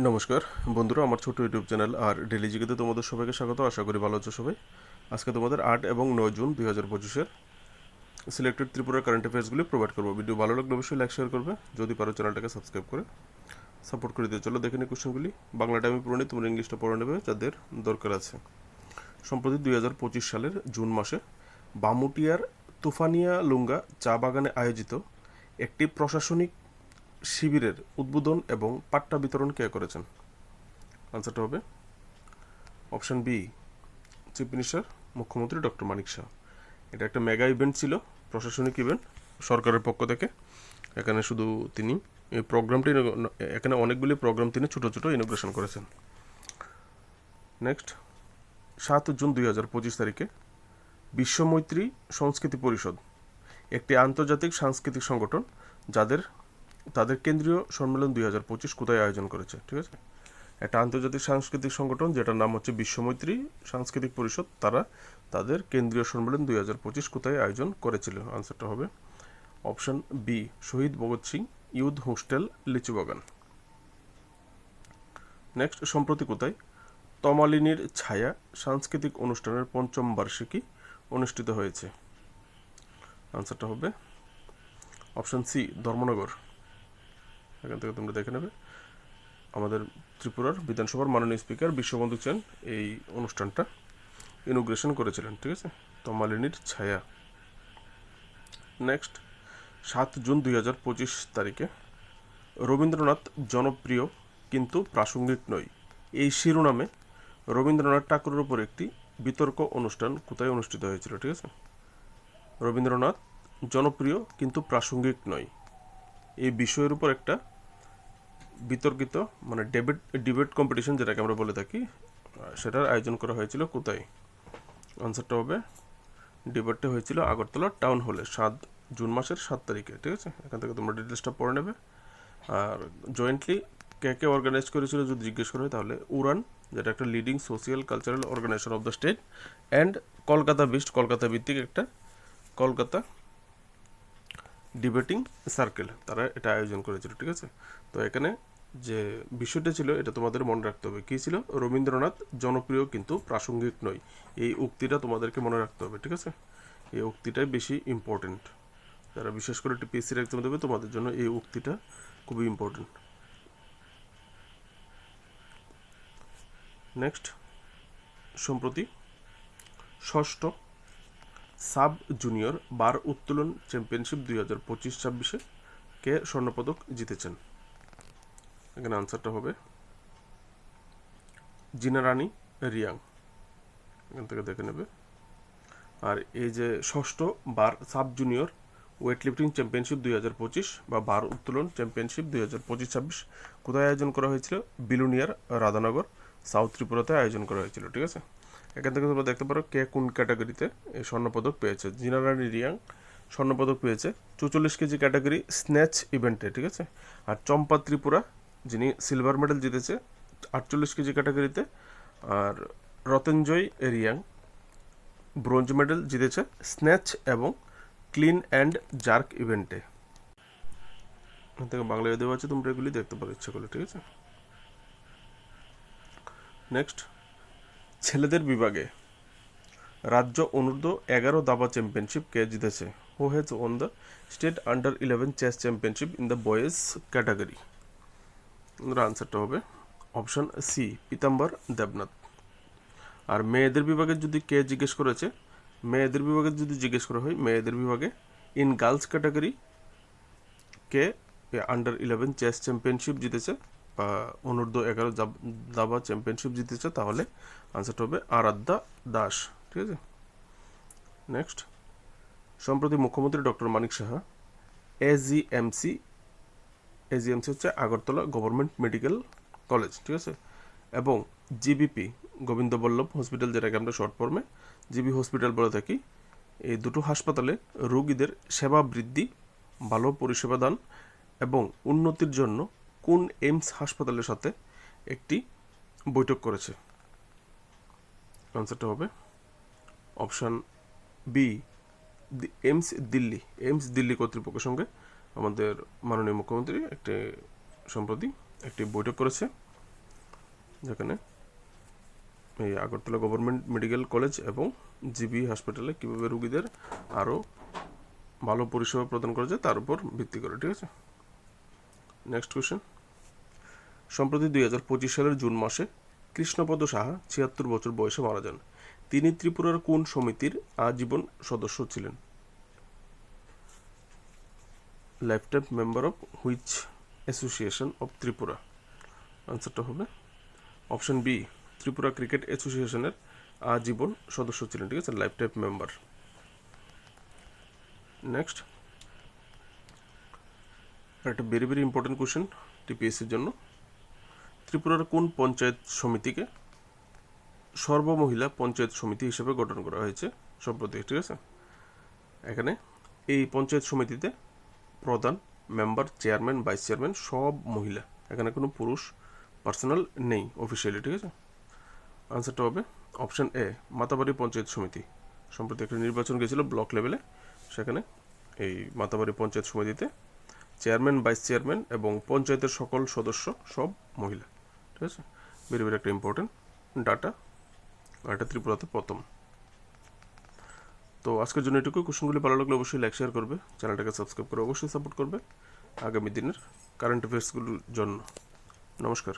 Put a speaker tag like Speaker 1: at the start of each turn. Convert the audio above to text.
Speaker 1: নমস্কার বন্ধুরা, আমার ছোট ইউটিউব চ্যানেল আর ডেলি জিকেতে তোমাদের সবাইকে স্বাগত। আশা করি ভালো আছো সবাই। আজকে তোমাদের 8 এবং 9 জুন 2025-এর সিলেক্টেড ত্রিপুরার কারেন্ট অ্যাফেয়ার্সগুলি প্রোভাইড করবো। ভিডিও ভালো লাগলে অবশ্যই লাইক শেয়ার করবে, যদি পারো চ্যানেলটাকে সাবস্ক্রাইব করে সাপোর্ট করে দিয়ে। চলো দেখে নিই কোশ্চেনগুলি। বাংলাটা আমি পড়ে নিই, তোমরা ইংলিশটা পড়ে নেবে যাদের দরকার আছে। সম্প্রতি 2025 সালের জুন মাসে বামুটিয়ার তুফানিয়া লুঙ্গা চা বাগানে আয়োজিত একটি প্রশাসনিক শিবিরের উদ্বোধন এবং পাট্টা বিতরণ কে করেছেন? আনসারটা হবে অপশান বি, চিফ মিনিস্টার মুখ্যমন্ত্রী ডক্টর মানিক শাহ। এটা একটা মেগা ইভেন্ট ছিল, প্রশাসনিক ইভেন্ট সরকারের পক্ষ থেকে। এখানে শুধু তিনি এই প্রোগ্রামটি, এখানে অনেকগুলি প্রোগ্রাম তিনি ছোটো ছোটো ইনোগ্রেশন করেছেন। নেক্সট, 7 জুন 2025 তারিখে বিশ্বমৈত্রী সংস্কৃতি পরিষদ একটি আন্তর্জাতিক সাংস্কৃতিক সংগঠন তাদের কেন্দ্রীয় সম্মেলন 2025 কোথায় আয়োজন করেছে? ঠিক আছে, একটা আন্তর্জাতিক সাংস্কৃতিক সংগঠন যেটার নাম হচ্ছে বিশ্বমৈত্রী সাংস্কৃতিক পরিষদ, তারা তাদের কেন্দ্রীয় সম্মেলন 2025 কোথায় আয়োজন করেছিল? আনসারটা হবে option B, Shahid Bhagat Singh youth hostel, Lichubagan. Next, সম্প্রতি কোথায় তমালিনীর ছায়া সাংস্কৃতিক অনুষ্ঠানের 5ম বার্ষিকী অনুষ্ঠিত হয়েছে? আনসারটা হবে অপশন সি, ধর্মনগর। এখান থেকে তোমরা দেখে নেবে। আমাদের ত্রিপুরার বিধানসভার মাননীয় স্পিকার বিশ্ববন্ধু সেন এই অনুষ্ঠানটা ইনোগ্রেশন করেছিলেন। ঠিক আছে, তমালিনীর ছায়া। নেক্সট, 7 জুন 2025 তারিখে রবীন্দ্রনাথ জনপ্রিয় কিন্তু প্রাসঙ্গিক নয়, এই শিরোনামে রবীন্দ্রনাথ ঠাকুরের উপর একটি বিতর্ক অনুষ্ঠান কোথায় অনুষ্ঠিত হয়েছিল? ঠিক আছে, রবীন্দ্রনাথ জনপ্রিয় কিন্তু প্রাসঙ্গিক নয়, এই বিষয়ের উপর একটা বিতর্কিত মানে ডিবেট কম্পিটিশন যেটাকে আমরা বলে থাকি, সেটার আয়োজন করা হয়েছিল কোথায়? আনসারটা হবে, ডিবেটটা হয়েছিল আগরতলা টাউন হলে 7 জুন মাসের 7 তারিখে। ঠিক আছে, এখান থেকে তোমরা ডিটেলসটা পড়ে নেবে। আর জয়েন্টলি কে কে অর্গানাইজ করেছিল যদি জিজ্ঞেস করা হয়, তাহলে উড়ান, যেটা একটা leading social cultural organisation of the state, and Kolkata based, Kolkata ভিত্তিক একটা কলকাতা ডিবেটিং সার্কেল, তারা এটা আয়োজন করেছিল। ঠিক আছে, তো এখানে যে বিষয়টা ছিল এটা তোমাদের মনে রাখতে হবে। কী ছিল? রবীন্দ্রনাথ জনপ্রিয় কিন্তু প্রাসঙ্গিক নয়, এই উক্তিটা তোমাদেরকে মনে রাখতে হবে। ঠিক আছে, এই উক্তিটাই বেশি ইম্পর্টেন্ট। যারা বিশেষ করে টিপিএসসির এক্সাম দেবে তোমাদের জন্য এই উক্তিটা খুবই ইম্পর্টেন্ট। নেক্সট, সম্প্রতি ষষ্ঠ সাব জুনিয়র বার উত্তোলন চ্যাম্পিয়নশিপ 2025-26 কে স্বর্ণপদক জিতেছেন? এখানে আনসারটা হবে জিনা রানী রিয়াং। এখান থেকে দেখে নেবে। আর এই যে ষষ্ঠ বার sub junior weight lifting championship 2025 বা বার উত্তোলন চ্যাম্পিয়নশিপ 2025-26 কোথায় আয়োজন করা হয়েছিল? বিলুনিয়ার, রাধানগর, সাউথ ত্রিপুরাতে আয়োজন করা হয়েছিল। ঠিক আছে, এখান থেকে তোমরা দেখতে পারো কে কোন ক্যাটাগরিতে এই স্বর্ণপদক পেয়েছে। জিনা রানী রিয়াং স্বর্ণপদক পেয়েছে 44 কেজি ক্যাটাগরি স্ন্যাচ ইভেন্টে। ঠিক আছে, আর চম্পা ত্রিপুরা যিনি সিলভার মেডেল জিতেছে 48 কেজি ক্যাটাগরিতে, আর রতঞ্জয় রিয়াং ব্রোঞ্জ মেডেল জিতেছে স্ন্যাচ এবং ক্লিন অ্যান্ড জার্ক ইভেন্টে। এখান থেকে বাংলায় দেওয়া আছে, তোমরা এগুলি দেখতে পারো ইচ্ছা করলে। ঠিক আছে, নেক্সট, ছেলেদের বিভাগে রাজ্য অনূর্ধ্ব 11 দাবা চ্যাম্পিয়নশিপ কে জিতেছে? Who has won the state under 11 chess championship in the boys category? আনসারটা হবে অপশন সি, পীতাম্বর দেবনাথ। আর মেয়েদের বিভাগে যদি কে জিজ্ঞেস করেছে, মেয়েদের বিভাগে যদি জিজ্ঞেস করা হয়, মেয়েদের বিভাগে ইন গার্লস ক্যাটাগরি কে আন্ডার 11 চেস চ্যাম্পিয়নশিপ জিতেছে বা অনূর্ধ্ব 11 দাবা চ্যাম্পিয়নশিপ জিতেছে, তাহলে আনসারটা হবে আরাধ্যা দাস। ঠিক আছে, নেক্সট, সম্প্রতি মুখ্যমন্ত্রী ডক্টর মানিক সাহা এজিএমসি হচ্ছে আগরতলা গভর্নমেন্ট মেডিকেল কলেজ, ঠিক আছে, এবং জিবিপি গোবিন্দ বল্লভ হসপিটাল, যেটাকে আমরা শর্ট ফর্মে জিবি হসপিটাল বলে থাকি, এই দুটো হাসপাতালে রোগীদের সেবা বৃদ্ধি, ভালো পরিষেবা দান এবং উন্নতির জন্য কোন এইমস হাসপাতালের সাথে একটি বৈঠক করেছে? আনসারটা হবে অপশান বি, এইমস দিল্লি কর্তৃপক্ষের সঙ্গে আমাদের মাননীয় মুখ্যমন্ত্রী সম্প্রতি একটি বৈঠক করেছে। যেখানে এই আগরতলা গভর্নমেন্ট মেডিকেল কলেজ এবং জিবি হাসপাতালে কীভাবে রোগীদের আরও ভালো পরিষেবা প্রদান করা যায় তার উপর ভিত্তি করে, ঠিক আছে। নেক্সট কোয়েশ্চেন, সম্প্রতি 2025 সালের জুন মাসে কৃষ্ণপদ সাহা 76 বছর বয়সে মারা যান। তিনি ত্রিপুরার কোন সমিতির আজীবন সদস্য ছিলেন? Lifetime member of which association of Tripura? আনসারটা হবে অপশন বি, ত্রিপুরা ক্রিকেট অ্যাসোসিয়েশনের আজীবন সদস্য ছিলেন, ঠিক আছে, লাইফটাইম মেম্বার। নেক্সট, একটা ভেরি ভেরি ইম্পর্টেন্ট কোয়েশ্চেন টিপিএসসির জন্য। ত্রিপুরার কোন পঞ্চায়েত সমিতিকে সর্বমহিলা পঞ্চায়েত সমিতি হিসেবে গঠন করা হয়েছে সম্প্রতি, ঠিক আছে। এখানে এই পঞ্চায়েত সমিতিতে প্রধান, মেম্বার, চেয়ারম্যান, ভাইস চেয়ারম্যান সব মহিলা, এখানে কোনো পুরুষ পার্সোনাল নেই অফিসিয়ালি, ঠিক আছে। আনসারটা হবে অপশন এ, মাতাবাড়ি পঞ্চায়েত সমিতি। সম্প্রতি একটা নির্বাচন গেছিল ব্লক লেভেলে, সেখানে এই মাতাবাড়ি পঞ্চায়েত সমিতিতে চেয়ারম্যান, ভাইস চেয়ারম্যান এবং পঞ্চায়েতের সকল সদস্য সব মহিলা, ঠিক আছে। ভেরি ভেরি একটা ইম্পর্টেন্ট ডাটা, আর এটা ত্রিপুরাতে প্রথম। তো আজকের জন্য এটুকু। কোশ্চেনগুলি ভালো লাগলে অবশ্যই লাইক শেয়ার করবে, চ্যানেলটাকে সাবস্ক্রাইব করে অবশ্যই সাপোর্ট করবে আগামী দিনের কারেন্ট অ্যাফেয়ার্সগুলোর জন্য। নমস্কার।